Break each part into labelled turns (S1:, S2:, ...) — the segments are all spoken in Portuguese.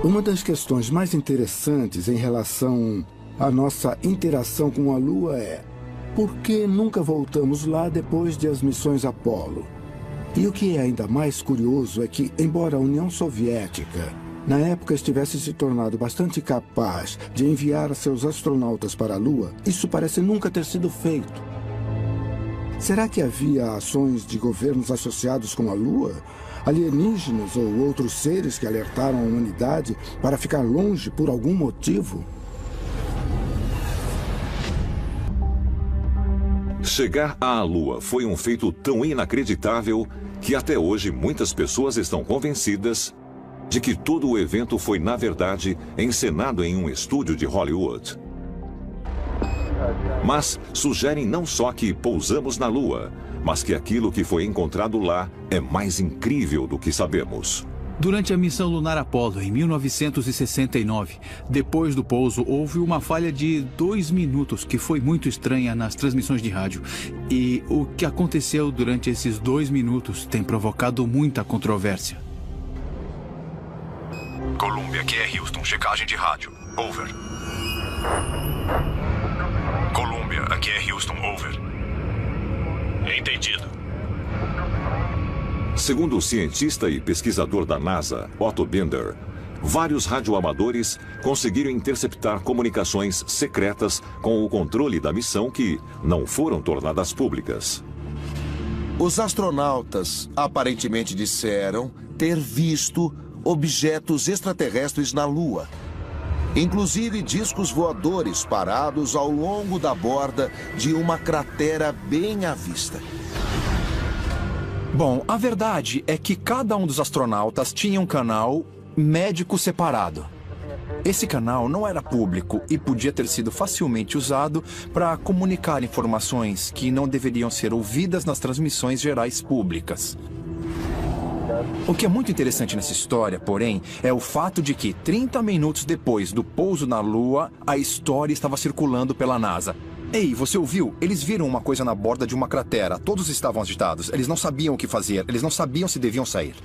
S1: Uma das questões mais interessantes em relação à nossa interação com a Lua é: por que nunca voltamos lá depois de as missões Apollo? E o que é ainda mais curioso é que, embora a União Soviética, na época, estivesse se tornado bastante capaz de enviar seus astronautas para a Lua, isso parece nunca ter sido feito. Será que havia ações de governos associados com a Lua? Alienígenas ou outros seres que alertaram a humanidade para ficar longe por algum motivo?
S2: Chegar à Lua foi um feito tão inacreditável que até hoje muitas pessoas estão convencidas de que todo o evento foi, na verdade, encenado em um estúdio de Hollywood. Mas sugerem não só que pousamos na Lua, mas que aquilo que foi encontrado lá é mais incrível do que sabemos.
S3: Durante a missão lunar Apollo, em 1969, depois do pouso, houve uma falha de 2 minutos que foi muito estranha nas transmissões de rádio. E o que aconteceu durante esses 2 minutos tem provocado muita controvérsia.
S4: Columbia, aqui é Houston. Checagem de rádio. Over. Columbia, aqui é Houston. Over. Entendido.
S2: Segundo o cientista e pesquisador da NASA, Otto Binder, vários radioamadores conseguiram interceptar comunicações secretas com o controle da missão que não foram tornadas públicas.
S5: Os astronautas aparentemente disseram ter visto objetos extraterrestres na Lua, inclusive discos voadores parados ao longo da borda de uma cratera bem à vista.
S6: Bom, a verdade é que cada um dos astronautas tinha um canal médico separado. Esse canal não era público e podia ter sido facilmente usado para comunicar informações que não deveriam ser ouvidas nas transmissões gerais públicas. O que é muito interessante nessa história, porém, é o fato de que 30 minutos depois do pouso na Lua, a história estava circulando pela NASA. Ei, você ouviu? Eles viram uma coisa na borda de uma cratera. Todos estavam agitados. Eles não sabiam o que fazer. Eles não sabiam se deviam sair.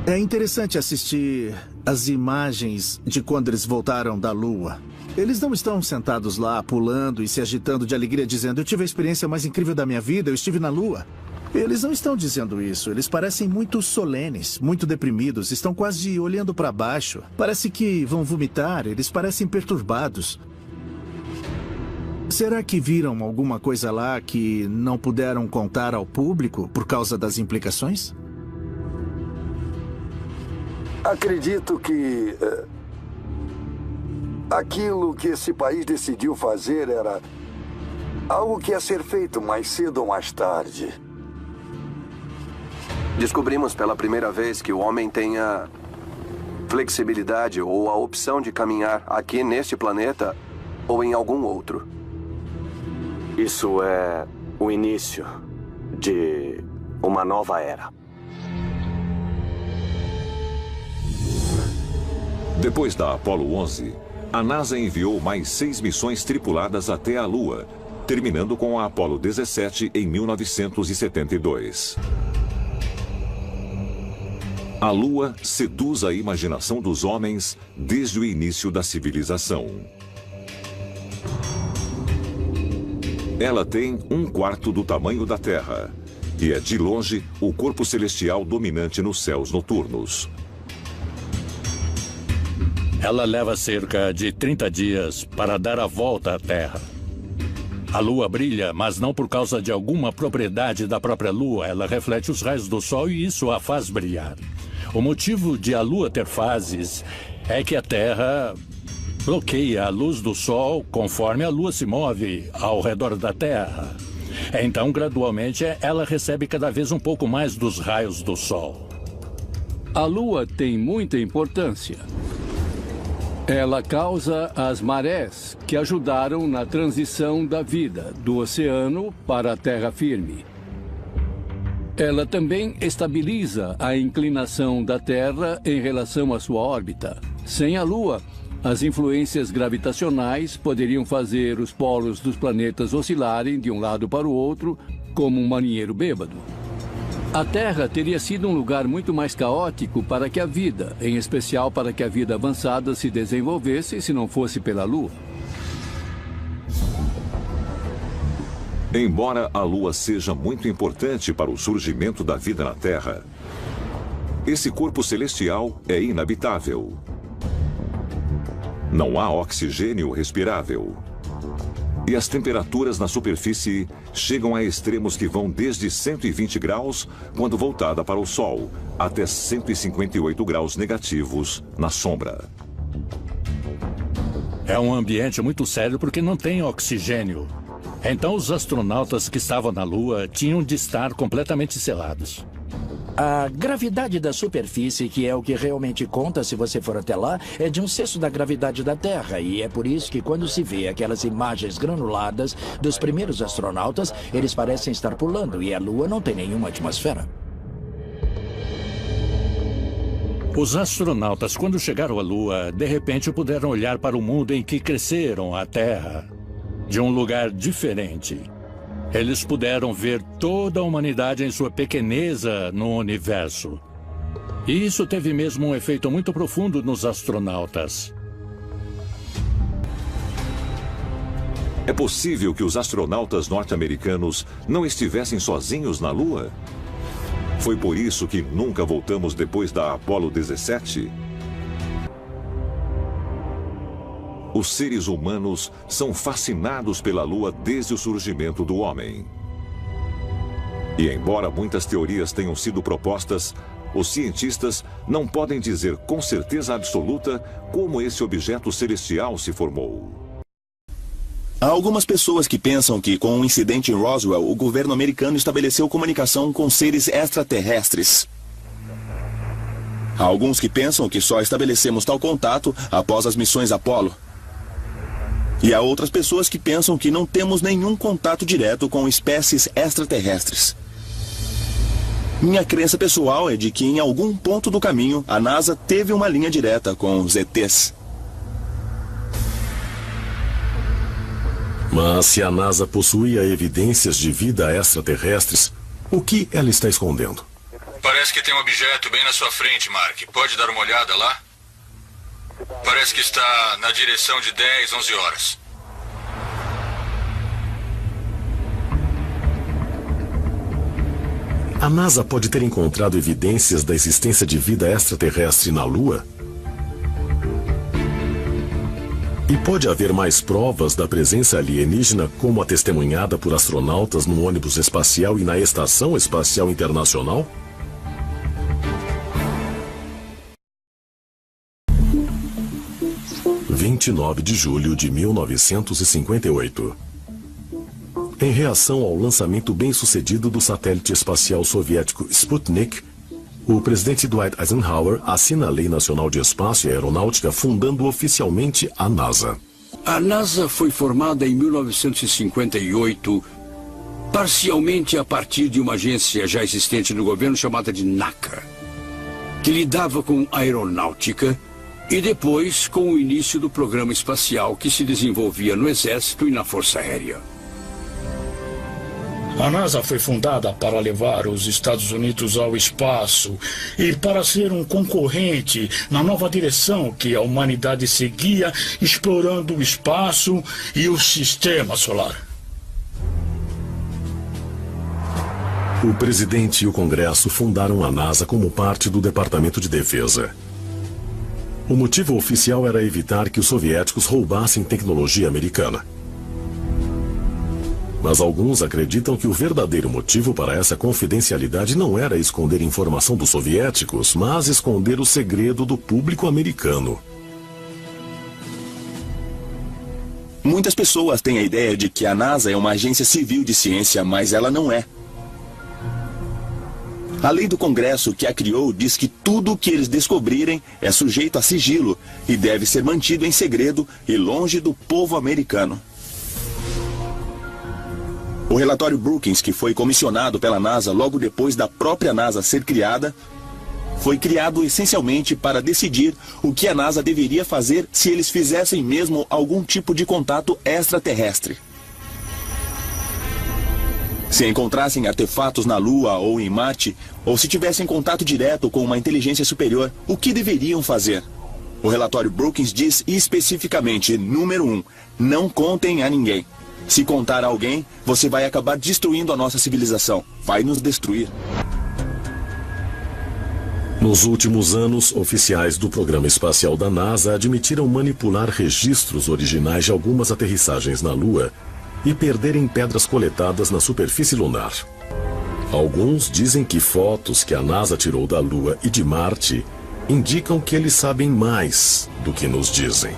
S7: É interessante assistir as imagens de quando eles voltaram da Lua. Eles não estão sentados lá, pulando e se agitando de alegria, dizendo: eu tive a experiência mais incrível da minha vida, eu estive na Lua. Eles não estão dizendo isso. Eles parecem muito solenes, muito deprimidos, estão quase olhando para baixo. Parece que vão vomitar, eles parecem perturbados. Será que viram alguma coisa lá que não puderam contar ao público por causa das implicações?
S8: Acredito que aquilo que esse país decidiu fazer era algo que ia ser feito mais cedo ou mais tarde.
S9: Descobrimos pela primeira vez que o homem tem a flexibilidade ou a opção de caminhar aqui neste planeta ou em algum outro.
S10: Isso é o início de uma nova era.
S2: Depois da Apollo 11, a NASA enviou mais 6 missões tripuladas até a Lua, terminando com a Apollo 17 em 1972. A Lua seduz a imaginação dos homens desde o início da civilização. Ela tem 1/4 do tamanho da Terra e é, de longe, o corpo celestial dominante nos céus noturnos.
S11: Ela leva cerca de 30 dias para dar a volta à Terra. A Lua brilha, mas não por causa de alguma propriedade da própria Lua. Ela reflete os raios do Sol e isso a faz brilhar. O motivo de a Lua ter fases é que a Terra bloqueia a luz do Sol conforme a Lua se move ao redor da Terra. Então, gradualmente, ela recebe cada vez um pouco mais dos raios do Sol.
S12: A Lua tem muita importância. Ela causa as marés que ajudaram na transição da vida do oceano para a terra firme. Ela também estabiliza a inclinação da Terra em relação à sua órbita. Sem a Lua, as influências gravitacionais poderiam fazer os polos dos planetas oscilarem de um lado para o outro, como um marinheiro bêbado. A Terra teria sido um lugar muito mais caótico para que a vida, em especial para que a vida avançada se desenvolvesse se não fosse pela Lua.
S2: Embora a Lua seja muito importante para o surgimento da vida na Terra, esse corpo celestial é inabitável. Não há oxigênio respirável. E as temperaturas na superfície chegam a extremos que vão desde 120 graus, quando voltada para o Sol, até 158 graus negativos na sombra.
S11: É um ambiente muito sério porque não tem oxigênio. Então os astronautas que estavam na Lua tinham de estar completamente selados.
S13: A gravidade da superfície, que é o que realmente conta se você for até lá, é de 1/6 da gravidade da Terra. E é por isso que quando se vê aquelas imagens granuladas dos primeiros astronautas, eles parecem estar pulando e a Lua não tem nenhuma atmosfera.
S11: Os astronautas, quando chegaram à Lua, de repente puderam olhar para o mundo em que cresceram, a Terra, de um lugar diferente. Eles puderam ver toda a humanidade em sua pequeneza no universo. E isso teve mesmo um efeito muito profundo nos astronautas.
S2: É possível que os astronautas norte-americanos não estivessem sozinhos na Lua? Foi por isso que nunca voltamos depois da Apollo 17? Os seres humanos são fascinados pela Lua desde o surgimento do homem. E embora muitas teorias tenham sido propostas, os cientistas não podem dizer com certeza absoluta como esse objeto celestial se formou.
S14: Há algumas pessoas que pensam que, com o incidente em Roswell, o governo americano estabeleceu comunicação com seres extraterrestres. Há alguns que pensam que só estabelecemos tal contato após as missões Apollo. E há outras pessoas que pensam que não temos nenhum contato direto com espécies extraterrestres. Minha crença pessoal é de que em algum ponto do caminho a NASA teve uma linha direta com os ETs.
S15: Mas se a NASA possuía evidências de vida extraterrestres, o que ela está escondendo?
S4: Parece que tem um objeto bem na sua frente, Mark. Pode dar uma olhada lá? Parece que está na direção de 10, 11 horas.
S15: A NASA pode ter encontrado evidências da existência de vida extraterrestre na Lua? E pode haver mais provas da presença alienígena, como a testemunhada por astronautas no ônibus espacial e na Estação Espacial Internacional? – 29 de julho de 1958. Em reação ao lançamento bem-sucedido do satélite espacial soviético Sputnik, o presidente Dwight Eisenhower assina a Lei Nacional de Espaço e Aeronáutica, fundando oficialmente a NASA.
S16: A NASA foi formada em 1958, parcialmente a partir de uma agência já existente no governo chamada de NACA, que lidava com aeronáutica, e depois com o início do programa espacial que se desenvolvia no Exército e na Força Aérea.
S17: A NASA foi fundada para levar os Estados Unidos ao espaço e para ser um concorrente na nova direção que a humanidade seguia, explorando o espaço e o sistema solar.
S15: O presidente e o Congresso fundaram a NASA como parte do Departamento de Defesa. O motivo oficial era evitar que os soviéticos roubassem tecnologia americana. Mas alguns acreditam que o verdadeiro motivo para essa confidencialidade não era esconder informação dos soviéticos, mas esconder o segredo do público americano.
S14: Muitas pessoas têm a ideia de que a NASA é uma agência civil de ciência, mas ela não é. A lei do Congresso que a criou diz que tudo o que eles descobrirem é sujeito a sigilo e deve ser mantido em segredo e longe do povo americano. O relatório Brookings, que foi comissionado pela NASA logo depois da própria NASA ser criada, foi criado essencialmente para decidir o que a NASA deveria fazer se eles fizessem mesmo algum tipo de contato extraterrestre. Se encontrassem artefatos na Lua ou em Marte, ou se tivessem contato direto com uma inteligência superior, o que deveriam fazer? O relatório Brookings diz especificamente, número 1, não contem a ninguém. Se contar a alguém, você vai acabar destruindo a nossa civilização. Vai nos destruir.
S15: Nos últimos anos, oficiais do programa espacial da NASA admitiram manipular registros originais de algumas aterrissagens na Lua e perderem pedras coletadas na superfície lunar. Alguns dizem que fotos que a NASA tirou da Lua e de Marte indicam que eles sabem mais do que nos dizem.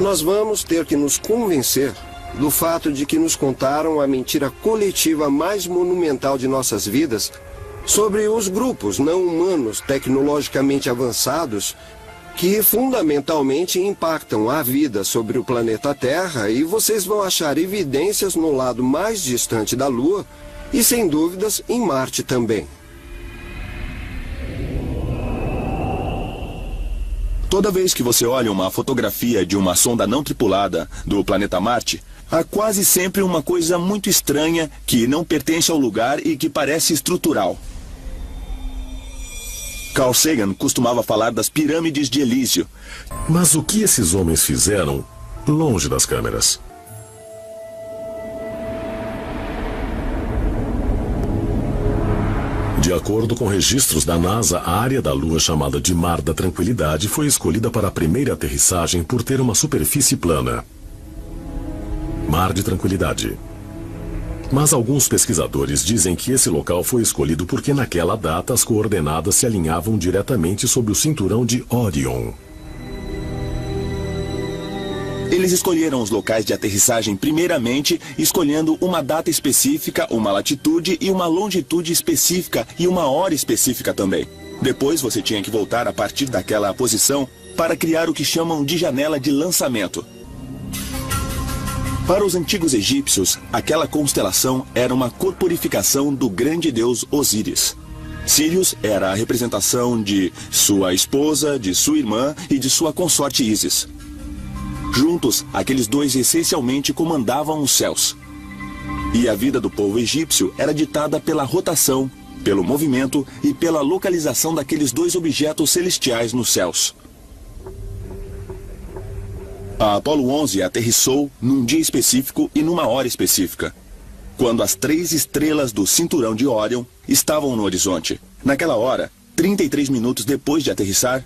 S18: Nós vamos ter que nos convencer do fato de que nos contaram a mentira coletiva mais monumental de nossas vidas sobre os grupos não humanos tecnologicamente avançados que fundamentalmente impactam a vida sobre o planeta Terra, e vocês vão achar evidências no lado mais distante da Lua e, sem dúvidas, em Marte também.
S14: Toda vez que você olha uma fotografia de uma sonda não tripulada do planeta Marte, há quase sempre uma coisa muito estranha que não pertence ao lugar e que parece estrutural. Carl Sagan costumava falar das pirâmides de Elísio.
S15: Mas o que esses homens fizeram longe das câmeras? De acordo com registros da NASA, a área da Lua chamada de Mar da Tranquilidade foi escolhida para a primeira aterrissagem por ter uma superfície plana. Mar de Tranquilidade. Mas alguns pesquisadores dizem que esse local foi escolhido porque naquela data as coordenadas se alinhavam diretamente sob o cinturão de Orion.
S14: Eles escolheram os locais de aterrissagem primeiramente, escolhendo uma data específica, uma latitude e uma longitude específica e uma hora específica também. Depois você tinha que voltar a partir daquela posição para criar o que chamam de janela de lançamento. Para os antigos egípcios, aquela constelação era uma corporificação do grande deus Osíris. Sírius era a representação de sua esposa, de sua irmã e de sua consorte Ísis. Juntos, aqueles dois essencialmente comandavam os céus. E a vida do povo egípcio era ditada pela rotação, pelo movimento e pela localização daqueles dois objetos celestiais nos céus. A Apollo 11 aterrissou num dia específico e numa hora específica, quando as 3 estrelas do cinturão de Orion estavam no horizonte. Naquela hora, 33 minutos depois de aterrissar,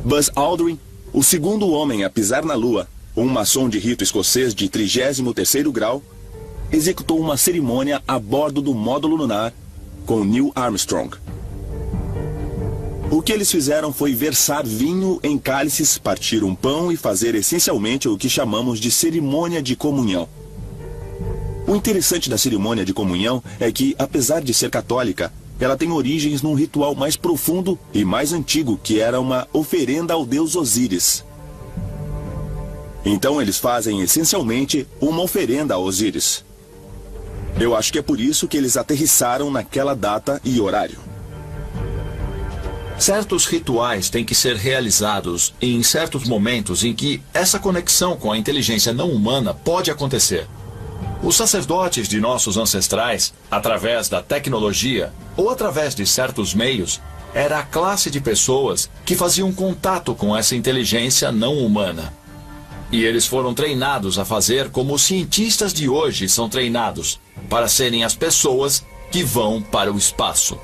S14: Buzz Aldrin, o segundo homem a pisar na Lua, um maçom de rito escocês de 33º grau, executou uma cerimônia a bordo do módulo lunar com Neil Armstrong. O que eles fizeram foi versar vinho em cálices, partir um pão e fazer essencialmente o que chamamos de cerimônia de comunhão. O interessante da cerimônia de comunhão é que, apesar de ser católica, ela tem origens num ritual mais profundo e mais antigo, que era uma oferenda ao deus Osíris. Então eles fazem essencialmente uma oferenda a Osíris. Eu acho que é por isso que eles aterrissaram naquela data e horário.
S19: Certos rituais têm que ser realizados em certos momentos em que essa conexão com a inteligência não humana pode acontecer. Os sacerdotes de nossos ancestrais, através da tecnologia ou através de certos meios, era a classe de pessoas que faziam contato com essa inteligência não humana. E eles foram treinados a fazer como os cientistas de hoje são treinados, para serem as pessoas que vão para o espaço.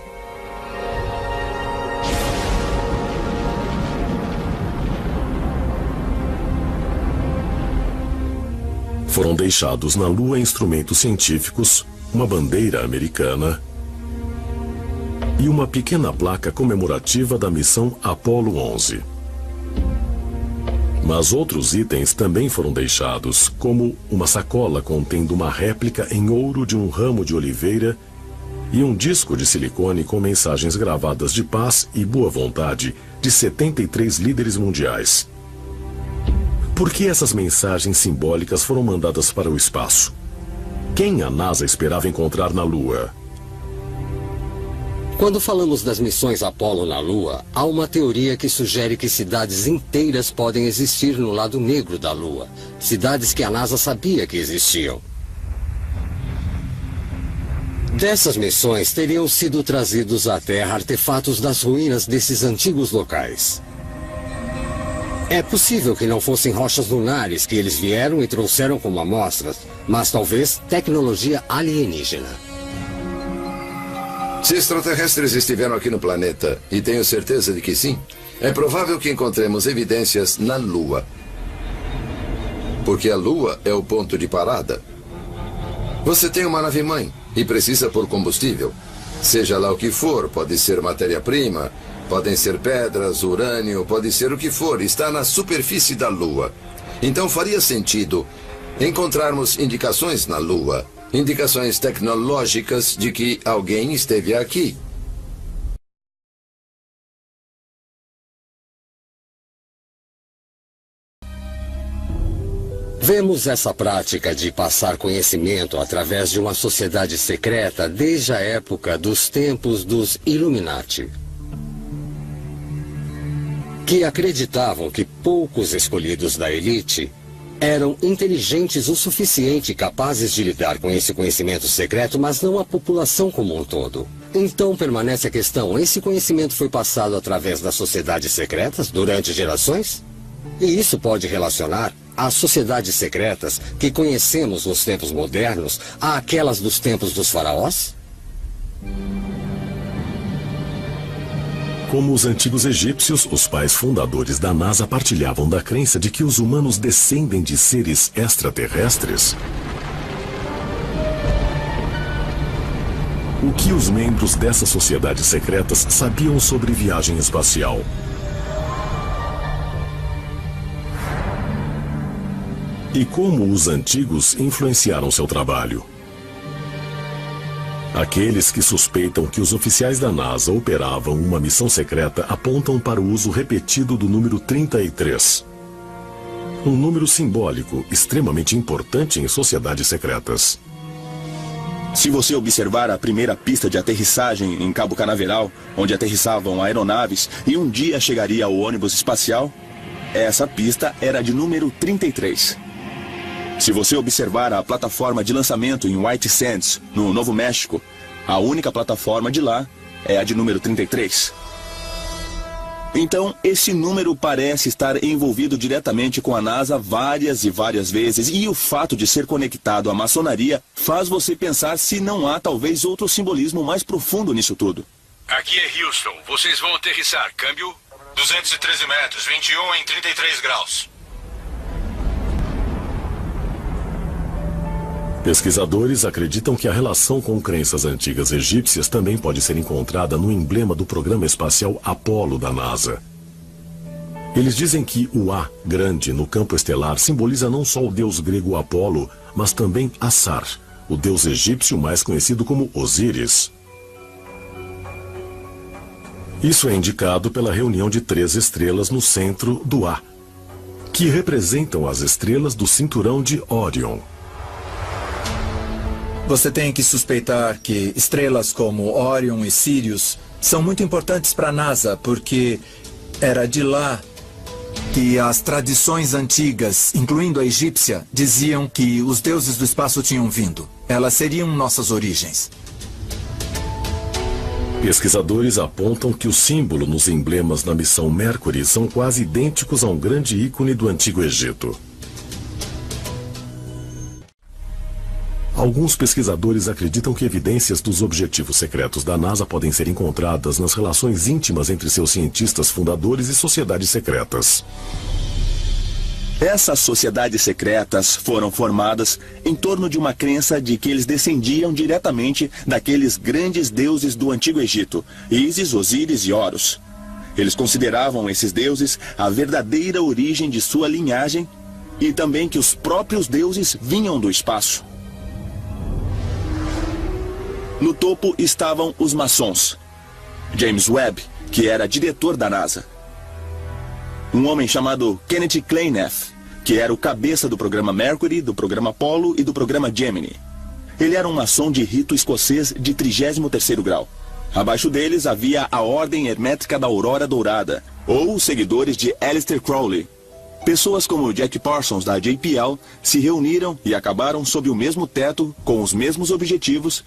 S15: Foram deixados na Lua instrumentos científicos, uma bandeira americana e uma pequena placa comemorativa da missão Apollo 11. Mas outros itens também foram deixados, como uma sacola contendo uma réplica em ouro de um ramo de oliveira e um disco de silicone com mensagens gravadas de paz e boa vontade de 73 líderes mundiais. Por que essas mensagens simbólicas foram mandadas para o espaço? Quem a NASA esperava encontrar na Lua?
S20: Quando falamos das missões Apollo na Lua, há uma teoria que sugere que cidades inteiras podem existir no lado negro da Lua. Cidades que a NASA sabia que existiam. Dessas missões teriam sido trazidos à Terra artefatos das ruínas desses antigos locais. É possível que não fossem rochas lunares que eles vieram e trouxeram como amostras, mas talvez tecnologia alienígena.
S21: Se extraterrestres estiveram aqui no planeta, e tenho certeza de que sim, é provável que encontremos evidências na Lua. Porque a Lua é o ponto de parada. Você tem uma nave-mãe e precisa por combustível. Seja lá o que for, pode ser matéria-prima, podem ser pedras, urânio, pode ser o que for, está na superfície da Lua. Então faria sentido encontrarmos indicações na Lua, indicações tecnológicas de que alguém esteve aqui.
S20: Vemos essa prática de passar conhecimento através de uma sociedade secreta desde a época dos tempos dos Illuminati, que acreditavam que poucos escolhidos da elite eram inteligentes o suficiente e capazes de lidar com esse conhecimento secreto, mas não a população como um todo. Então permanece a questão, esse conhecimento foi passado através das sociedades secretas durante gerações? E isso pode relacionar as sociedades secretas que conhecemos nos tempos modernos àquelas dos tempos dos faraós?
S15: Como os antigos egípcios, os pais fundadores da NASA partilhavam da crença de que os humanos descendem de seres extraterrestres. O que os membros dessas sociedades secretas sabiam sobre viagem espacial? E como os antigos influenciaram seu trabalho? Aqueles que suspeitam que os oficiais da NASA operavam uma missão secreta apontam para o uso repetido do número 33. Um número simbólico extremamente importante em sociedades secretas.
S14: Se você observar a primeira pista de aterrissagem em Cabo Canaveral, onde aterrissavam aeronaves e um dia chegaria o ônibus espacial, essa pista era de número 33. Se você observar a plataforma de lançamento em White Sands, no Novo México, a única plataforma de lá é a de número 33. Então, esse número parece estar envolvido diretamente com a NASA várias e várias vezes, e o fato de ser conectado à maçonaria faz você pensar se não há talvez outro simbolismo mais profundo nisso tudo.
S4: Aqui é Houston. Vocês vão aterrissar. Câmbio 213 metros, 21 em 33 graus.
S15: Pesquisadores acreditam que a relação com crenças antigas egípcias também pode ser encontrada no emblema do programa espacial Apollo da NASA. Eles dizem que o A grande no campo estelar simboliza não só o deus grego Apolo, mas também Assar, o deus egípcio mais conhecido como Osíris. Isso é indicado pela reunião de 3 estrelas no centro do A, que representam as estrelas do cinturão de Órion.
S6: Você tem que suspeitar que estrelas como Órion e Sirius são muito importantes para a NASA, porque era de lá que as tradições antigas, incluindo a egípcia, diziam que os deuses do espaço tinham vindo. Elas seriam nossas origens.
S15: Pesquisadores apontam que o símbolo nos emblemas na missão Mercury são quase idênticos a um grande ícone do Antigo Egito. Alguns pesquisadores acreditam que evidências dos objetivos secretos da NASA podem ser encontradas nas relações íntimas entre seus cientistas fundadores e sociedades secretas.
S14: Essas sociedades secretas foram formadas em torno de uma crença de que eles descendiam diretamente daqueles grandes deuses do Antigo Egito, Ísis, Osíris e Horus. Eles consideravam esses deuses a verdadeira origem de sua linhagem e também que os próprios deuses vinham do espaço. No topo estavam os maçons. James Webb, que era diretor da NASA. Um homem chamado Kenneth Kleineth, que era o cabeça do programa Mercury, do programa Apollo e do programa Gemini. Ele era um maçom de rito escocês de 33º grau. Abaixo deles havia a Ordem Hermética da Aurora Dourada, ou os seguidores de Aleister Crowley. Pessoas como Jack Parsons, da JPL, se reuniram e acabaram sob o mesmo teto, com os mesmos objetivos,